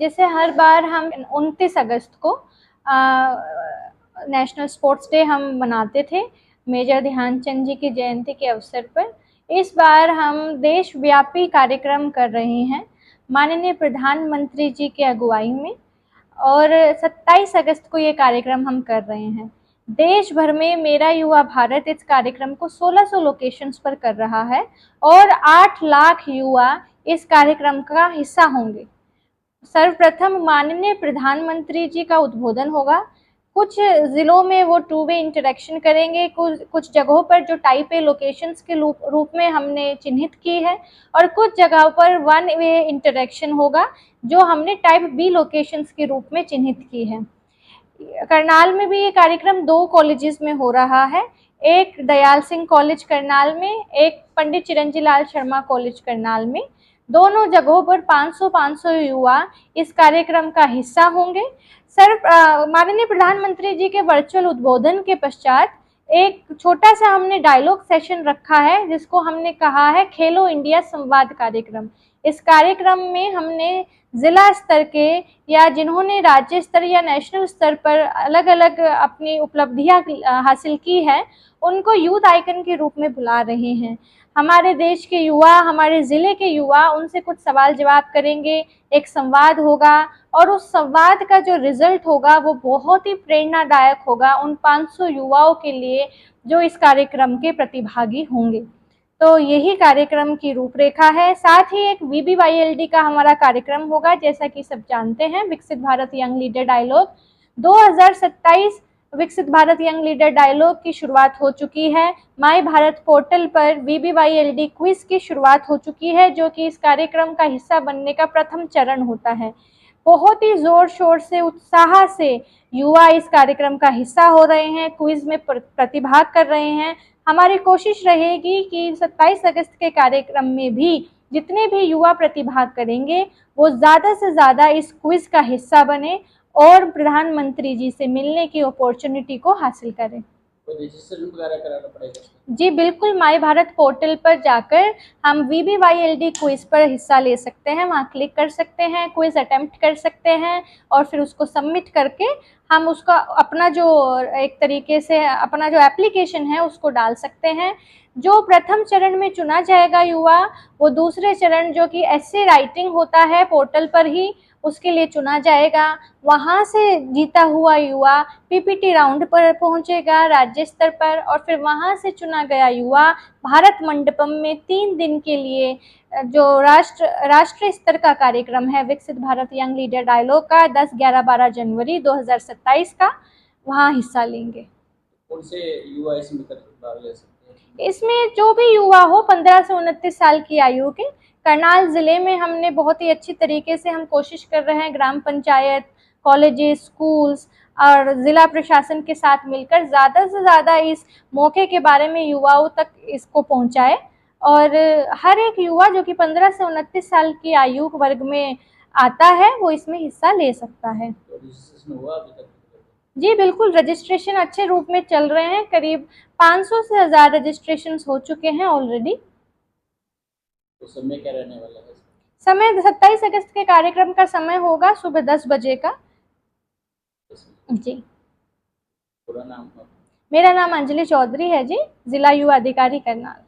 जैसे हर बार हम 29 अगस्त को नेशनल स्पोर्ट्स डे हम मनाते थे मेजर ध्यानचंद जी की जयंती के अवसर पर। इस बार हम देशव्यापी कार्यक्रम कर रहे हैं माननीय प्रधानमंत्री जी के अगुवाई में, और 27 अगस्त को ये कार्यक्रम हम कर रहे हैं। देश भर में मेरा युवा भारत इस कार्यक्रम को 1600 लोकेशंस पर कर रहा है और 8 लाख युवा इस कार्यक्रम का हिस्सा होंगे। सर्वप्रथम माननीय प्रधानमंत्री जी का उद्बोधन होगा। कुछ ज़िलों में वो 2 वे इंटरेक्शन करेंगे, कुछ जगहों पर जो टाइप ए लोकेशंस के रूप में हमने चिन्हित की है, और कुछ जगहों पर 1 वे इंटरेक्शन होगा जो हमने टाइप बी लोकेशंस के रूप में चिन्हित की है। करनाल में भी ये कार्यक्रम 2 कॉलेजेस में हो रहा है, एक दयाल सिंह कॉलेज करनाल में, एक पंडित चिरंजी लाल शर्मा कॉलेज करनाल में। दोनों जगहों पर 500 युवा इस कार्यक्रम का हिस्सा होंगे। माननीय प्रधानमंत्री जी के वर्चुअल उद्बोधन के पश्चात एक छोटा सा हमने डायलॉग सेशन रखा है जिसको हमने कहा है खेलो इंडिया संवाद कार्यक्रम। इस कार्यक्रम में हमने जिला स्तर के या जिन्होंने राज्य स्तर या नेशनल स्तर पर अलग अलग अपनी उपलब्धियां हासिल की है उनको यूथ आइकन के रूप में बुला रहे हैं। हमारे देश के युवा, हमारे ज़िले के युवा उनसे कुछ सवाल जवाब करेंगे, एक संवाद होगा, और उस संवाद का जो रिजल्ट होगा वो बहुत ही प्रेरणादायक होगा उन 500 युवाओं के लिए जो इस कार्यक्रम के प्रतिभागी होंगे। तो यही कार्यक्रम की रूपरेखा है। साथ ही एक VBYLD का हमारा कार्यक्रम होगा, जैसा कि सब जानते हैं, विकसित भारत यंग लीडर डायलॉग। 2027 विकसित भारत यंग लीडर डायलॉग की शुरुआत हो चुकी है। माई भारत पोर्टल पर VBYLD क्विज की शुरुआत हो चुकी है, जो कि इस कार्यक्रम का हिस्सा बनने का प्रथम चरण होता है। बहुत ही जोर शोर से, उत्साह से युवा इस कार्यक्रम का हिस्सा हो रहे हैं, क्विज में प्रतिभाग कर रहे हैं। हमारी कोशिश रहेगी कि 27 अगस्त के कार्यक्रम में भी जितने भी युवा प्रतिभाग करेंगे वो ज़्यादा से ज़्यादा इस क्विज का हिस्सा बने और प्रधानमंत्री जी से मिलने की अपॉर्चुनिटी को हासिल करें। रजिस्ट्रेशन वगैरह कराना पड़ेगा? जी बिल्कुल, माई भारत पोर्टल पर जाकर हम VBYLD क्विज पर हिस्सा ले सकते हैं, वहाँ क्लिक कर सकते हैं, क्विज अटेम्प्ट कर सकते हैं और फिर उसको सबमिट करके हम उसका अपना जो एक तरीके से अपना जो एप्लीकेशन है उसको डाल सकते हैं। जो प्रथम चरण में चुना जाएगा युवा, वो दूसरे चरण जो कि एस्से राइटिंग होता है पोर्टल पर ही, उसके लिए चुना जाएगा। वहाँ से जीता हुआ युवा PPT राउंड पर पहुँचेगा राज्य स्तर पर, और फिर वहाँ से चुना गया युवा भारत मंडपम में 3 दिन के लिए जो राष्ट्रीय स्तर का कार्यक्रम है विकसित भारत यंग लीडर डायलॉग का 10, 11, 12 जनवरी 2027 का, वहाँ हिस्सा लेंगे। कौन से युवा इसमें भाग ले सकते हैं? इसमें जो भी युवा हो 15 से 29 साल की आयु के। करनाल ज़िले में हमने बहुत ही अच्छी तरीके से हम कोशिश कर रहे हैं ग्राम पंचायत, कॉलेजेस, स्कूल्स और ज़िला प्रशासन के साथ मिलकर ज़्यादा से ज़्यादा इस मौके के बारे में युवाओं तक इसको पहुंचाए, और हर एक युवा जो कि 15 से 29 साल की आयु वर्ग में आता है वो इसमें हिस्सा ले सकता है। तो रजिस्ट्रेशन हुआ अभी तक? जी बिल्कुल, रजिस्ट्रेशन अच्छे रूप में चल रहे हैं। करीब 500 से 1000 रजिस्ट्रेशन हो चुके हैं ऑलरेडी। तो समय क्या रहने वाला है? समय 27 अगस्त के कार्यक्रम का समय होगा सुबह 10 बजे का। जी, पूरा नाम? मेरा नाम अंजलि चौधरी है जी, जिला युवा अधिकारी करनाल।